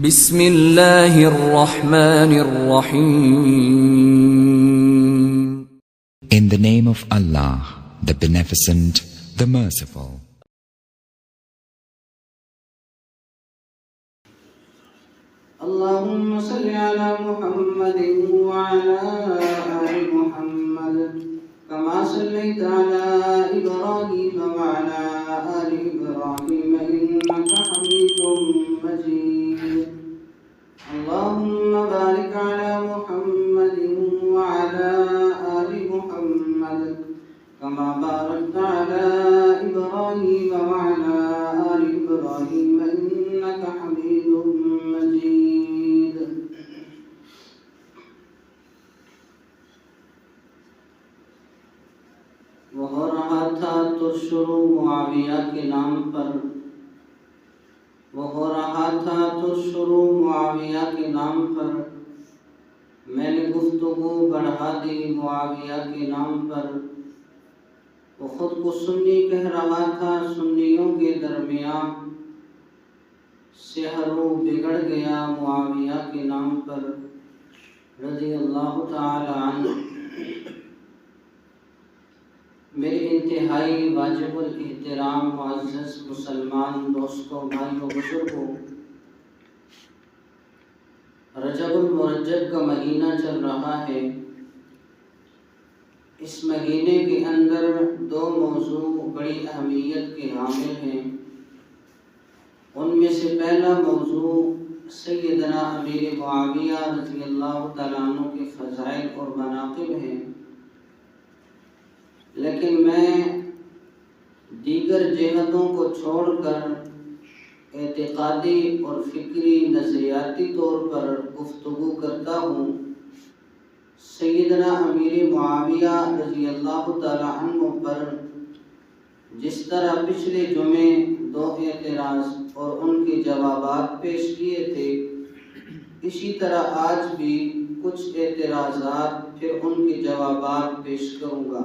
بسم اللہ الرحمن الرحیم. In the name of Allah, the Beneficent, the Merciful. اللهم صل على محمد وعلى آل محمد كما صليت على إبراهيم وعلى آل إبراهيم إنك حميد مجيد. اللهم بارك على محمد وعلى آل محمد كما باركت على إبراهيم وعلى آل إبراهيم إنك حميد مجيد. وہ ہو رہا تھا تو شروع معاویہ کے نام پر، وہ ہو رہا تھا تو شروع معاویہ کے نام پر، میں نے گفتگو بڑھا دی معاویہ کے نام پر. وہ خود کو سنی کہہ رہا تھا سنیوں کے درمیان، سحرو بگڑ گیا معاویہ کے نام پر رضی اللہ تعالی عنہ. میرے انتہائی واجب الاحترام معزز مسلمان دوستوں، بھائیوں، بزرگوں، رجب المرجب کا مہینہ چل رہا ہے. اس مہینے کے اندر دو موضوع بڑی اہمیت کے حامل ہیں. ان میں سے پہلا موضوع سیدنا امیر معاویہ رضی اللہ تعالیٰ عنہ کے فضائل اور مناقب ہیں، لیکن میں دیگر جہتوں کو چھوڑ کر اعتقادی اور فکری نظریاتی طور پر گفتگو کرتا ہوں. سیدنا امیر معاویہ رضی اللہ تعالیٰ عنہ پر جس طرح پچھلے جمعے دو اعتراض اور ان کے جوابات پیش کیے تھے، اسی طرح آج بھی کچھ اعتراضات پھر ان کے جوابات پیش کروں گا.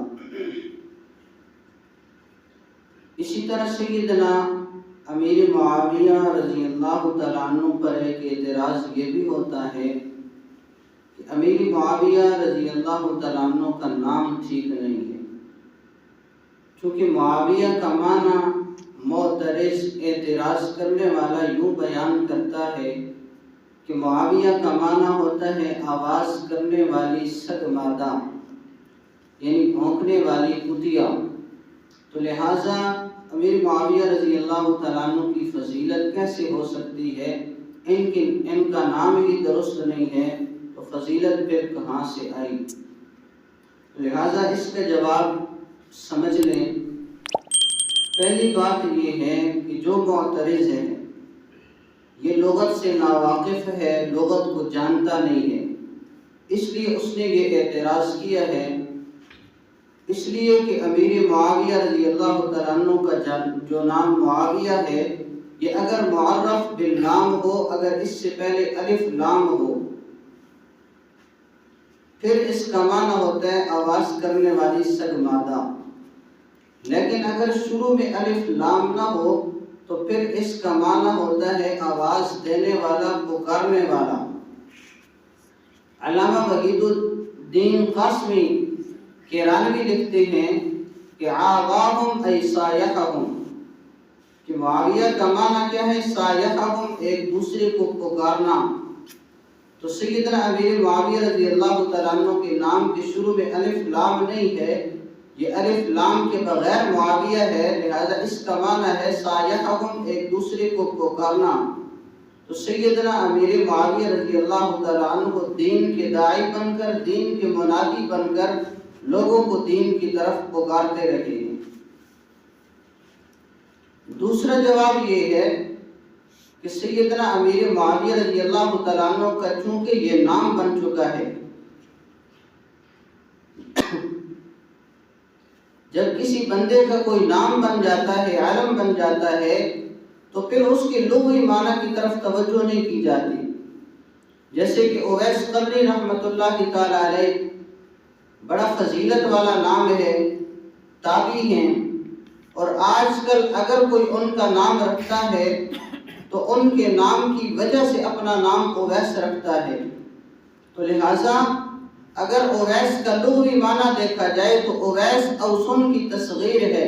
اسی طرح سیدنا امیر معاویہ رضی اللہ تعالیٰ عنہ پر ایک اعتراض یہ بھی ہوتا ہے کہ امیر معاویہ رضی اللہ تعالیٰ عنہ کا نام ٹھیک نہیں ہے، چونکہ معاویہ کا معنی معترض، اعتراض کرنے والا یوں بیان کرتا ہے کہ معاویہ کا معنی ہوتا ہے آواز کرنے والی سگمادہ، یعنی بھونکنے والی کتیا. تو لہٰذا امیر معاویہ رضی اللہ تعالیٰ عنہ کی فضیلت کیسے ہو سکتی ہے؟ ان کا نام ہی درست نہیں ہے تو فضیلت پھر کہاں سے آئی؟ لہٰذا اس کا جواب سمجھ لیں. پہلی بات یہ ہے کہ جو معترض ہے یہ لغت سے ناواقف ہے، لغت کو جانتا نہیں ہے، اس لیے اس نے یہ اعتراض کیا ہے. اس لیے کہ امیر معاویہ رضی اللہ تعالیٰ عنہ کا جو نام معاویہ ہے، یہ اگر معرف بالنام ہو، اگر اس سے پہلے الف لام ہو، پھر اس کا معنی ہوتا ہے آواز کرنے والی سگمادہ. لیکن اگر شروع میں الف لام نہ ہو تو پھر اس کا معنی ہوتا ہے آواز دینے والا، پکارنے والا. علامہ وحید الدین قاسمی کیرانوی لکھتے ہیں کہ آواہم ای سایحہم، کہ معاویہ کا معنی کیا ہے؟ سایحہم، ایک دوسرے کو پکارنا. تو سیدنا امیر معاویہ رضی اللہ تعالیٰ عنہ کے نام کے شروع میں الف لام نہیں ہے، یہ الف لام کے بغیر معاویہ ہے، لہذا اس کا معنی ہے سایحہم، ایک دوسرے کو پکارنا. تو سیدنا امیر معاویہ رضی اللہ تعالیٰ عنہ دین کے داعی بن کر، دین کے منادی بن کر لوگوں کو دین کی طرف پکارتے رہے. دوسرا جواب یہ ہے کہ سیدنا امیر معاویہ رضی اللہ تعالیٰ عنہ کا چونکہ یہ نام بن چکا ہے، جب کسی بندے کا کوئی نام بن جاتا ہے، علم بن جاتا ہے، تو پھر اس کے لغوی معنی کی طرف توجہ نہیں کی جاتی. جیسے کہ اویس قرنی رحمۃ اللہ تعالی علیہ بڑا فضیلت والا نام ہے، تابعی ہیں، اور آج کل اگر کوئی ان کا نام رکھتا ہے تو ان کے نام کی وجہ سے اپنا نام اویس رکھتا ہے۔ تو لہٰذا اگر اویس کا لغوی معنی دیکھا جائے تو اویس اوسن کی تصغیر ہے۔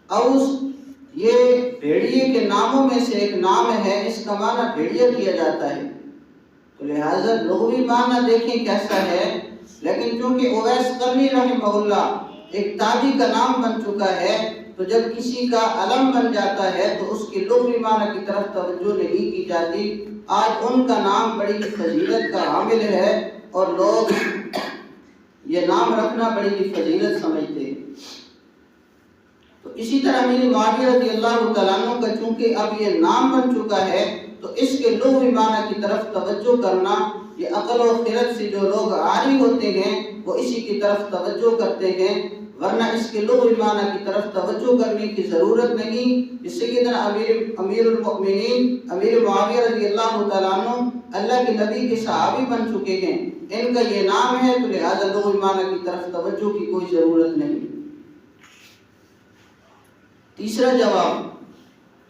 اوس یہ بھیڑیے کے ناموں میں سے ایک نام ہے، اس کا معنی بھیڑیا کیا جاتا ہے۔ تو لہٰذا لغوی معنی دیکھیں کیسا ہے، لیکن چونکہ اویس قرنی رحمہ اللہ ایک تابعی کا نام بن چکا ہے، تو جب کسی کا علم بن جاتا ہے تو اس کی لغوی معنی کی طرف توجہ نہیں کی جاتی۔ آج ان کا نام بڑی فضیلت کا حامل ہے اور لوگ یہ نام رکھنا بڑی فضیلت سمجھتے ہیں۔ تو اسی طرح امیر معاویہ رضی اللہ تعالیٰ عنہ کا چونکہ اب یہ نام بن چکا ہے تو اس کے لغوی معنی کی طرف توجہ کرنا، یہ عقل و خرد سے جو لوگ عاری ہوتے ہیں وہ اسی کی طرف توجہ کرتے ہیں، ورنہ اس کے لغوی معنی کی طرف توجہ کرنے کی ضرورت نہیں۔ سیدنا امیر المؤمنین امیر معاویہ رضی اللہ تعالیٰ عنہ اللہ کے نبی کے صحابی بن چکے ہیں، ان کا یہ نام ہے، تو لہذا لغوی معنی کی طرف توجہ کی کوئی ضرورت نہیں۔ تیسرا جواب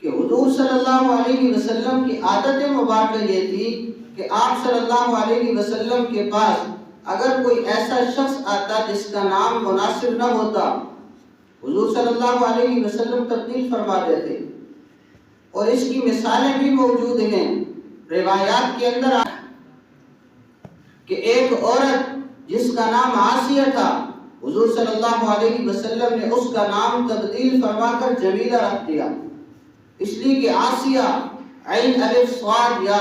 کہ حضور صلی اللہ علیہ وسلم کی عادت مبارکہ یہ تھی کہ آپ صلی اللہ علیہ وسلم کے پاس اگر کوئی ایسا شخص آتا جس کا نام مناسب نہ ہوتا، حضور صلی اللہ علیہ وسلم تبدیل فرما دیتے، اور اس کی مثالیں بھی موجود ہیں روایات کے اندر کہ ایک عورت جس کا نام آسیہ تھا، حضور صلی اللہ علیہ وسلم نے اس کا نام تبدیل فرما کر جمیلہ رکھ دیا، اس لیے کہ آسیہ عین الف صاد یا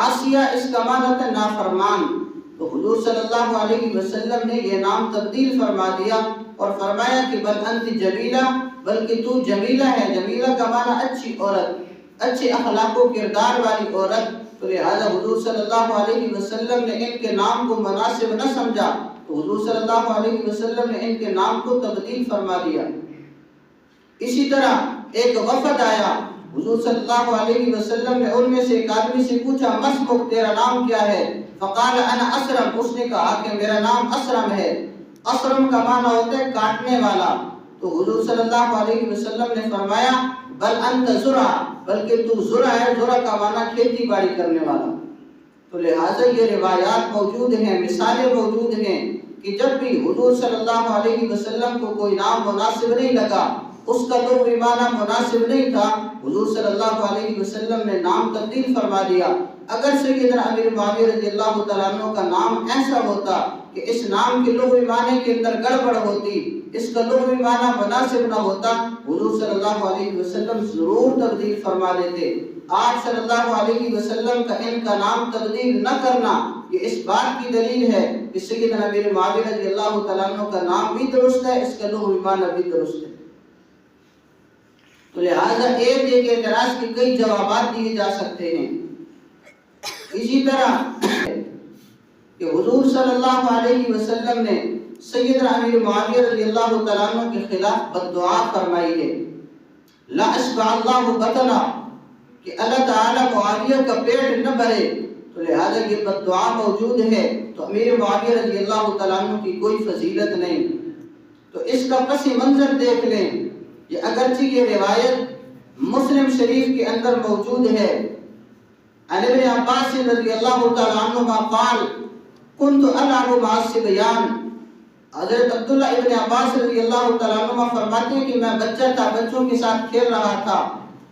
آسیہ اس کا معنی تھا نافرمان، تو حضور صلی اللہ علیہ وسلم نے یہ نام تبدیل فرما دیا اور فرمایا کہ بل انت جمیلہ، بلکہ تو جمیلہ ہے۔ جمیلہ کا معنی اچھی عورت، اچھے اخلاق و کردار والی عورت۔ تو لہذا حضور صلی اللہ علیہ وسلم نے ان کے نام کو مناسب نہ سمجھا، تو حضور صلی اللہ علیہ وسلم نے ان کے نام کو تبدیل فرما دیا۔ اسی طرح ایک وفد آیا، حضور صلی اللہ علیہ وسلم نے ان میں سے ایک آدمی سے پوچھا مسمک، تیرا نام کیا ہے؟ فقال انا اسرم، اس نے کہا کہ میرا نام اسرم ہے۔ اسرم کا معنی ہوتا ہے کاٹنے والا، تو حضور صلی اللہ علیہ وسلم نے فرمایا بل انت زرع، بلکہ تو زرع ہے، زرع کا معنی کھیتی باڑی کرنے والا۔ تو لہٰذا یہ روایات موجود ہیں، مثالیں موجود ہیں کہ جب بھی حضور صلی اللہ علیہ وسلم کو کوئی نام مناسب نہیں لگا، اس کا لغوی معنی مناسب نہیں تھا، حضور صلی اللہ علیہ وسلم نے نام تبدیل فرما دیا۔ اگر سیدنا امیر معاویہ رضی اللہ تعالیٰ عنہ کا نام ایسا ہوتا کہ اس نام کے لغوی معنی کے اندر گڑبڑ ہوتی، اس کا لغوی معنی مناسب نہ ہوتا، حضور صلی اللہ علیہ وسلم ضرور تبدیل فرما دیتے۔ آپ صلی اللہ علیہ وسلم کا ان کا نام تبدیل نہ کرنا یہ اس بات کی دلیل ہے کہ سیدنا امیر معاویہ رضی اللہ تعالیٰ عنہ کا نام بھی درست ہے، اس کا لغوی معنی بھی درست ہے۔ تو لہٰذا ایک اعتراض کے کئی جوابات دیے جا سکتے ہیں۔ اسی طرح کہ حضور صلی اللہ علیہ وسلم نے سیدنا امیر معاویہ رضی اللہ تعالیٰ عنہ کے خلاف بد دعا فرمائی ہے، لا اشبع اللہ بطنا، کہ اللہ تعالیٰ معاویہ کا پیٹ نہ بھرے، تو لہذا یہ بد دعا موجود ہے، تو امیر معاویہ رضی اللہ تعالیٰ عنہ کی کوئی فضیلت نہیں۔ تو اس کا پس منظر دیکھ لیں، یہ اگرچہ یہ روایت مسلم شریف کے اندر موجود ہے، عن ابن عباس رضی اللہ تعالیٰ عنہما قال کنت العب مع الصبیان، حضرت عبداللہ ابن عباس رضی اللہ تعالیٰ عنہما فرماتے ہیں کہ میں بچہ تھا، بچوں کے ساتھ کھیل رہا تھا،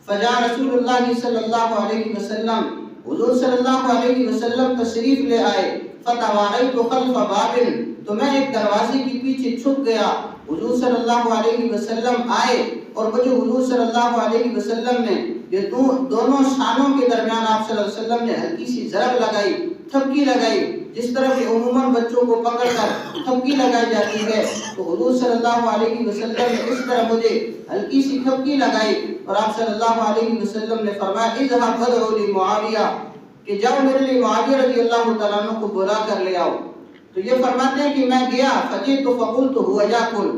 فجاء رسول اللہ صلی اللہ علیہ وسلم، حضور صلی اللہ علیہ وسلم تشریف لے آئے، فتواريت خلف باب، تو میں ایک دروازے کے پیچھے چھپ گیا، حضور صلی اللہ علیہ وسلم آئے اور مجھے حضور صلی اللہ علیہ وسلم نے یہ دونوں شانوں کے درمیان آپ صلی اللہ علیہ وسلم نے ہلکی سی ضرب لگائی، تھپکی لگائی، جس طرح کہ عموماً بچوں کو پکڑ کر تھپکی لگائی جاتی ہے، تو حضور صلی اللہ علیہ وسلم نے اس طرح مجھے ہلکی سی تھپکی لگائی اور آپ صلی اللہ علیہ وسلم نے فرمایا اذهب فادعوا لمعاویہ، کہ جاؤ میرے لیے معاویہ رضی اللہ تعالیٰ عنہ کو بلا کر لے آؤ۔ تو یہ فرماتے ہیں کہ میں گیا، فجئت فقلت هو یاکل،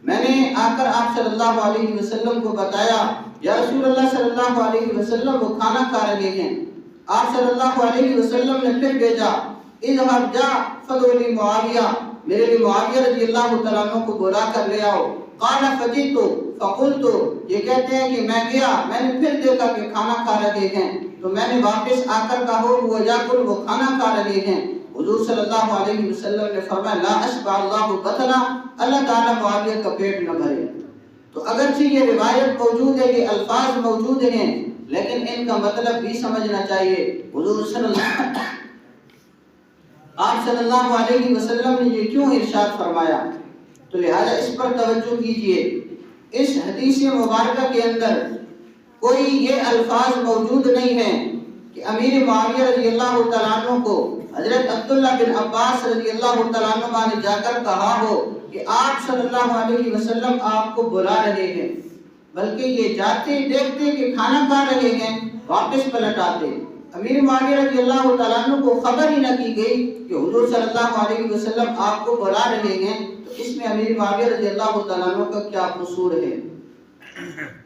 میں نے آ کر آپ صلی اللہ علیہ وسلم کو بتایا یا رسول اللہ صلی اللہ علیہ وسلم وہ کھانا کھا رہے ہیں۔ آپ صلی اللہ علیہ وسلم نے پھر بھیجا اذهب جا فادعوا لمعاویہ، میرے لیے معاویہ رضی اللہ تعالیٰ عنہ کو بلا کر لے آؤ۔ قال فجئت فقلت، یہ کہتے ہیں کہ میں گیا، میں نے پھر دیکھا کہ کھانا کھا رہے ہیں، تو میں نے واپس آ کر کہا ہوا یاکل، وہ کھانا کھا رہے ہیں۔ حضور صلی اللہ علیہ وسلم نے فرمایا لا اشبع اللہ بطنا، اللہ تعالیٰ معاویہ کا پیٹ نہ بھرے۔ تو اگرچہ یہ روایت موجود ہے، یہ الفاظ موجود ہیں، لیکن ان کا مطلب بھی سمجھنا چاہیے۔ حضور آپ صلی اللہ علیہ وسلم نے یہ کیوں ارشاد فرمایا؟ تو لہذا اس پر توجہ کیجئے۔ اس حدیث مبارکہ کے اندر کوئی یہ الفاظ موجود نہیں ہیں کہ امیر معاویہ رضی اللہ تعالیٰ عنہ کو حضرت عبداللہ بن عباس رضی اللہ تعالیٰ عنہ نے جا کر کہا ہو کہ آپ صلی اللہ علیہ وسلم آپ کو بلا رہے ہیں، بلکہ یہ جاتے دیکھتے کہ کھانا کھا رہے ہیں، واپس پلٹ آتے۔ امیر معاویہ رضی اللہ تعالیٰ عنہ کو خبر ہی نہ کی گئی کہ حضور صلی اللہ علیہ وسلم آپ کو بلا رہے ہیں، تو اس میں امیر معاویہ رضی اللہ تعالیٰ عنہ کا کیا قصور ہے؟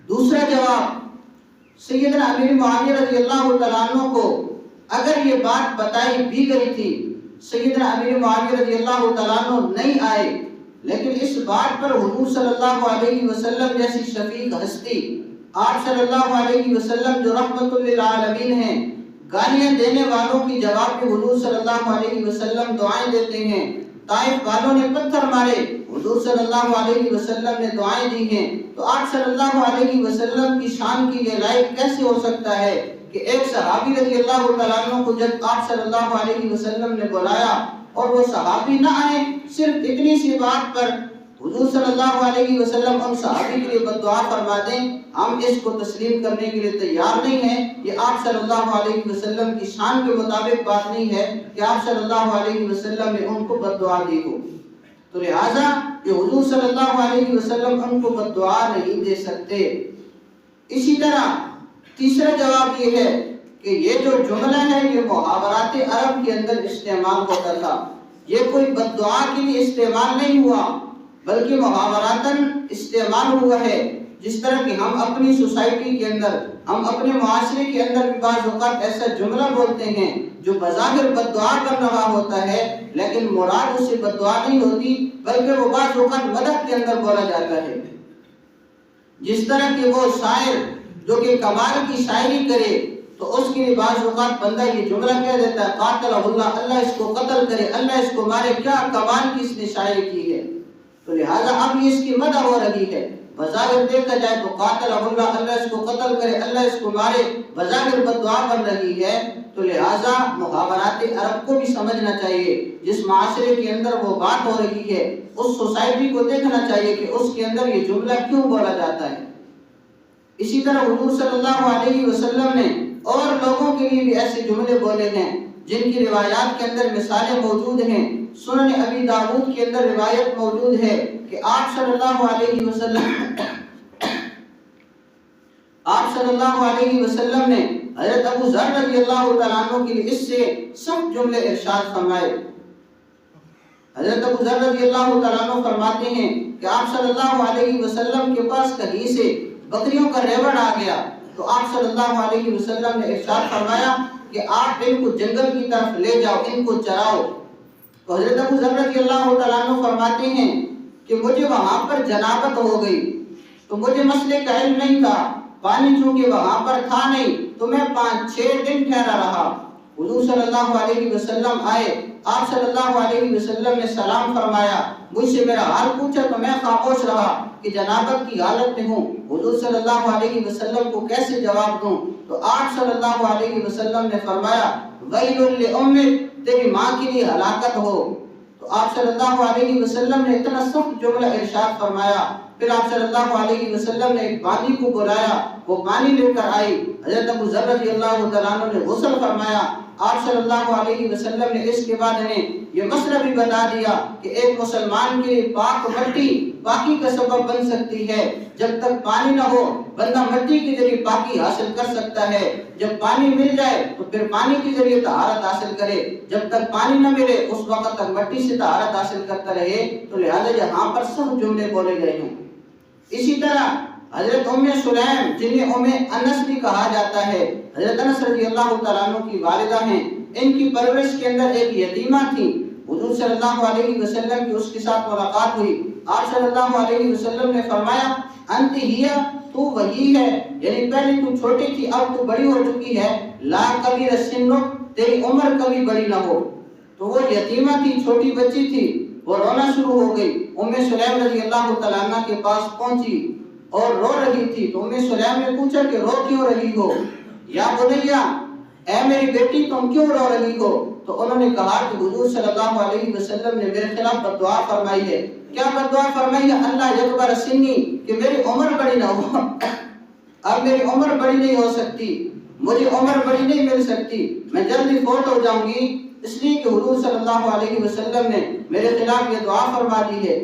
دوسرا جواب، سیدنا امیر معاویہ رضی اللہ تعالیٰ عنہ کو اگر یہ بات بتائی بھی گئی تھی، سیدنا امیر معاویہ رضی اللہ تعالیٰ عنہ نہیں آئے، لیکن اس بات پر حضور صلی اللہ علیہ وسلم جیسی شفیق ہستی، آپ صلی اللہ علیہ وسلم جو رحمت للعالمین ہیں، گالیاں دینے والوں کی جواب میں حضور صلی اللہ علیہ وسلم دعائیں دیتے ہیں۔ طائف والوں نے پتھر مارے، حضور صلی اللہ علیہ وسلم نے دعائیں دی ہیں، تو آپ صلی اللہ علیہ وسلم کی شان کی یہ لائق کیسے ہو سکتا ہے کہ ایک صحابی رضی اللہ تعالیٰ عنہ کو جب آپ صلی اللہ علیہ وسلم نے بلایا اور وہ صحابی نہ آئے، صرف اتنی سی بات پر حضور صلی اللہ علیہ وسلم ان صحابی کے لیے بد دعا فرما دیں، ہم اس کو تسلیم کرنے کے لیے تیار نہیں ہیں۔ یہ آپ صلی اللہ علیہ وسلم کی شان کے مطابق بات نہیں ہے کہ آپ صلی اللہ علیہ وسلم نے ان کو بد دعا دی ہو۔ تو لہٰذا کہ حضور صلی اللہ علیہ وسلم ان کو بد دعا نہیں دے سکتے۔ اسی طرح تیسرا جواب یہ ہے کہ یہ جو جملہ ہے یہ محاورات عرب کے اندر استعمال ہوتا تھا، یہ کوئی بد دعا کے لیے استعمال نہیں ہوا، بلکہ محاوراتاً استعمال ہوا ہے۔ جس طرح کہ ہم اپنی سوسائٹی کے اندر، ہم اپنے معاشرے کے اندر بھی بعض اوقات ایسا جملہ بولتے ہیں جو بظاہر بد دعا کر رہا ہوتا ہے، لیکن مراد اس سے بد دعا نہیں ہوتی، بلکہ وہ بعض اوقات مدح کے اندر بولا جاتا ہے۔ جس طرح کہ وہ شاعر جو کہ کمال کی شاعری کرے تو اس کے لیے بعض اوقات بندہ یہ جملہ کہہ دیتا ہے قاتلہ اللہ، اللہ اس کو قتل کرے، اللہ اس کو مارے، کیا کمال کی اس نے شاعری کی ہے۔ تو لہٰذا اب یہ اس کی مدح ہو رہی ہے، بظاہر دیکھا جائے تو قاتلہ اللہ، اللہ اس کو قتل کرے، اللہ اس کو مارے، بظاہر بد دعا بن رہی ہے۔ تو لہٰذا محاورات عرب کو بھی سمجھنا چاہیے، جس معاشرے کے اندر وہ بات ہو رہی ہے اس سوسائٹی کو دیکھنا چاہیے کہ اس کے اندر یہ جملہ کیوں بولا جاتا ہے۔ اسی طرح حضور صلی اللہ علیہ وسلم نے اور لوگوں کے لیے بھی ایسے جملے بولے ہیں جن کی روایات کے اندر مثالیں موجود ہیں۔ سنن ابی داؤد کے اندر روایت موجود ہے کہ آپ صلی اللہ علیہ وسلم نے حضرت ابو ذر رضی اللہ تعالیٰ عنہ کے لیے اس سے سخت جملے ارشاد فرمائے۔ حضرت ابو ذر رضی اللہ تعالیٰ عنہ فرماتے ہیں کہ آپ صلی اللہ علیہ وسلم کے پاس کہیں سے بکریوں کا ریوڑ آ گیا، تو آپ صلی اللہ علیہ وسلم نے ارشاد فرمایا کہ آپ ان کو جنگل کی طرف لے جاؤ، ان کو چراؤ۔ تو حضرت ابو ذر رضی اللہ تعالیٰ عنہ فرماتے ہیں کہ مجھے وہاں پر جنابت ہو گئی، تو مجھے مسئلے کا علم نہیں تھا، پانی چونکہ وہاں پر تھا نہیں، تو میں 5-6 دن ٹھہرا رہا۔ حضور صلی اللہ علیہ وسلم آئے، آپ صلی اللہ علیہ وسلم نے سلام فرمایا، مجھ سے میرا حال پوچھا تو میں خاموش رہا کہ جنابت کی حالت میں ہوں، حضور صلی اللہ علیہ وسلم کو کیسے جواب دوں؟ تو آپ صلی اللہ علیہ وسلم نے فرمایا ویل لأمک، تیری ماں کے لیے ہلاکت ہو۔ تو آپ صلی اللہ علیہ وسلم نے اتنا سخت جملہ ارشاد فرمایا۔ پھر آپ صلی اللہ علیہ وسلم نے ایک باندی کو بلایا، وہ پانی لے کر آئی، حضرت ابو ذر رضی اللہ تعالیٰ عنہ نے غسل فرمایا۔ آپ صلی اللہ علیہ وسلم نے اس کے بعد انہیں یہ مسئلہ بھی بتا دیا کہ ایک مسلمان کے لیے پاک مٹی پاکی کا سبب بن سکتی ہے۔ جب تک پانی نہ ہو بندہ مٹی کے ذریعے پاکی حاصل کر سکتا ہے، جب پانی مل جائے تو پھر پانی کے ذریعے طہارت حاصل کرے، جب تک پانی نہ ملے اس وقت تک مٹی سے طہارت حاصل کرتا رہے۔ تو لہذا یہاں پر سب جملے بولے گئے ہیں۔ اسی طرح حضرت ام سلیم جنہیں ام انس بھی کہا جاتا ہے، حضرت انس رضی اللہ تعالیٰ عنہ کی والدہ ہیں، ان کی پرورش کے اندر ایک یتیمہ تھی۔ حضور صلی اللہ علیہ وسلم کی اس کے ساتھ ملاقات ہوئی، آپ صلی اللہ علیہ وسلم نے فرمایا انت ہیا تو وہی ہے، یعنی پہلے تو چھوٹی تھی اب تو بڑی ہو چکی ہے، لا کبیر سنو تیری عمر کبھی بڑی نہ ہو۔ تو وہ یتیمہ تھی، چھوٹی بچی تھی، وہ رونا شروع ہو گئی۔ ام سلیم رضی اللہ تعالیٰ عنہ کے پاس پہنچی اور رو رہی تھی، تو ام سلیم نے پوچھا کہ رو کیوں رہی ہو؟ یا بنیا، اے میری بیٹی تم کیوں رو رہی ہو؟ تو انہوں نے کہا کہ حضور صلی اللہ علیہ وسلم نے میرے خلاف بددعا فرمائی ہے۔ کیا بددعا فرمائی ہے؟ اللہ یکبر سنی، کہ میری عمر بڑی نہ ہو، اب میری عمر بڑی نہیں ہو سکتی، مجھے عمر بڑی نہیں مل سکتی، میں جلدی فوت ہو جاؤں گی، اس لیے کہ حضور صلی اللہ علیہ وسلم نے میرے خلاف یہ دعا فرما دی ہے۔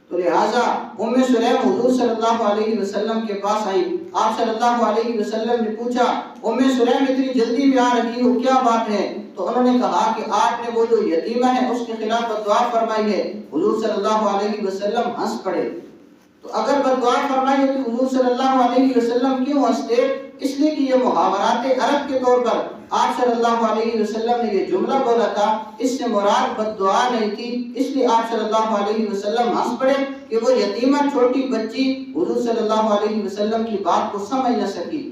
تو لہٰذا ام سلیم حضور صلی اللہ علیہ وسلم کے پاس آئی۔ آپ صلی اللہ علیہ وسلم نے پوچھا ام سلیم اتنی جلدی میں آ رہی ہو، کیا بات ہے؟ تو انہوں نے کہا کہ آپ نے وہ جو یتیمہ ہے اس کے خلاف بددعا فرمائی ہے۔ حضور صلی اللہ علیہ وسلم ہنس پڑے۔ تو اگر بددعا فرمائی ہے تو حضور صلی اللہ علیہ وسلم کیوں ہنستے؟ اس لیے کہ یہ محاورات عرب کے طور پر آپ صلی اللہ علیہ وسلم نے یہ جملہ بولا تھا، اس سے مراد بددعا نہیں تھی، اس لیے آپ صلی اللہ علیہ وسلم ہنس پڑے کہ وہ یتیمہ چھوٹی بچی حضور صلی اللہ علیہ وسلم کی بات کو سمجھ نہ سکی۔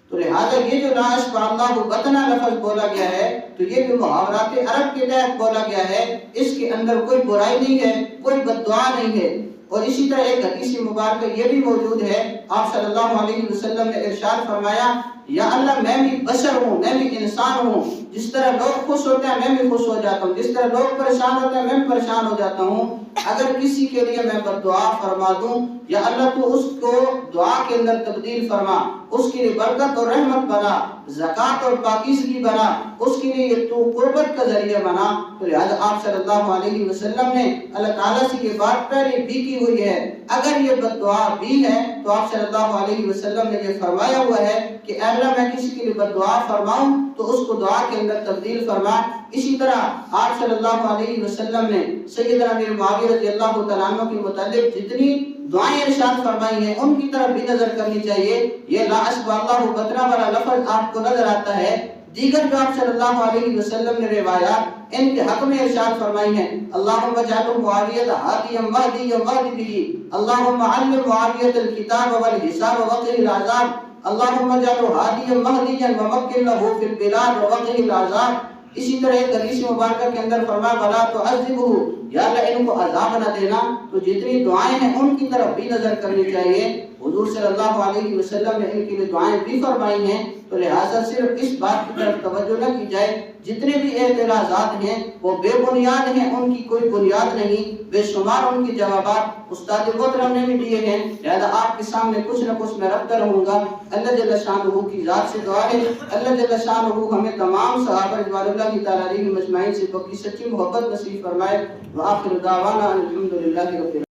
تو لہٰذا یہ جو لا اشبع اللہ بطنا لفظ بولا گیا ہے تو یہ بھی محاورات عرب کے تحت بولا گیا ہے، اس کے اندر کوئی برائی نہیں ہے، کوئی بددعا نہیں ہے۔ اور اسی طرح ایک حدیث مبارکہ یہ بھی موجود ہے، آپ صلی اللہ علیہ وسلم نے ارشاد فرمایا یا اللہ میں بھی بشر ہوں، میں بھی انسان ہوں، جس طرح لوگ خوش ہوتے ہیں میں بھی خوش ہو جاتا ہوں، جس طرح لوگ پریشان ہوتے ہیں میں بھی پریشان ہو جاتا ہوں۔ اگر کسی کے لیے میں بددعا فرما دوں یا اللہ تو اس کو دعا کے اندر تبدیل فرما، اس کے لیے برکت اور رحمت بنا، زکوٰۃ اور پاکیزگی بنا، اس کے لیے تو قربت کا ذریعہ بنا۔ تو لہٰذا آپ صلی اللہ علیہ وسلم نے اللہ تعالیٰ سے یہ بات پہلے بھی کی ہوئی ہے، اگر یہ بددعا بھی ہے تو آپ صلی اللہ علیہ وسلم نے یہ فرمایا ہوا ہے کہ اے اللہ میں کسی کے لیے بددعا فرماؤں تو اس کو دعا کے اندر تبدیل فرما۔ اسی طرح آپ صلی اللہ علیہ وسلم نے سیدنا امیر معاویہ رضی اللہ تعالیٰ عنہ کے متعلق جتنی دعائیں ارشاد فرمائی ہیں ان کی طرف بھی نظر کرنی چاہیے۔ یہ لا اشبع اللہ بطنا والا لفظ آپ کو نظر آتا ہے، دیگر جو آپ صلی اللہ علیہ وسلم نے روایات ان کے حق میں ارشاد فرمائی ہیں، اللہم اجعل معاویہ ہادیا مہدیا واہد بہ، اللہم علم معاویہ الکتاب والحساب وقہ العذاب، اللہم اجعل ہادیا مہدیا ومکن لہ فی البلاد وقہ العذاب۔ اسی طرح ایک حدیث مبارکہ کے اندر فرمایا ولا تعذبہ، یا اللہ ان کو عذاب نہ دینا۔ تو جتنی دعائیں ہیں ان کی طرف بھی نظر کرنی چاہیے، حضور صلی اللہ علیہ وسلم نے ان کے لیے دعائیں بھی فرمائی ہیں، تو لہٰذا صرف اس بات کی طرف توجہ نہ کی جائے۔ جتنے بھی اعتراضات ہیں وہ بے بنیاد ہیں، ان کی کوئی بنیاد نہیں، بے شمار ان کے جوابات استاد محترم نے بھی دیے ہیں، لہذا آپ کے سامنے کچھ نہ کچھ میں رکھتا رہوں گا۔ اللہ جل شانہ کی ذات سے دعا ہے اللہ جل شانہ ہمیں تمام صحابہ رضوان اللہ تعالیٰ علیہ مجمعین سے پکی سچی محبت نصیب فرمائے۔ وآخر دعوانا الحمدللہ رب العالمین۔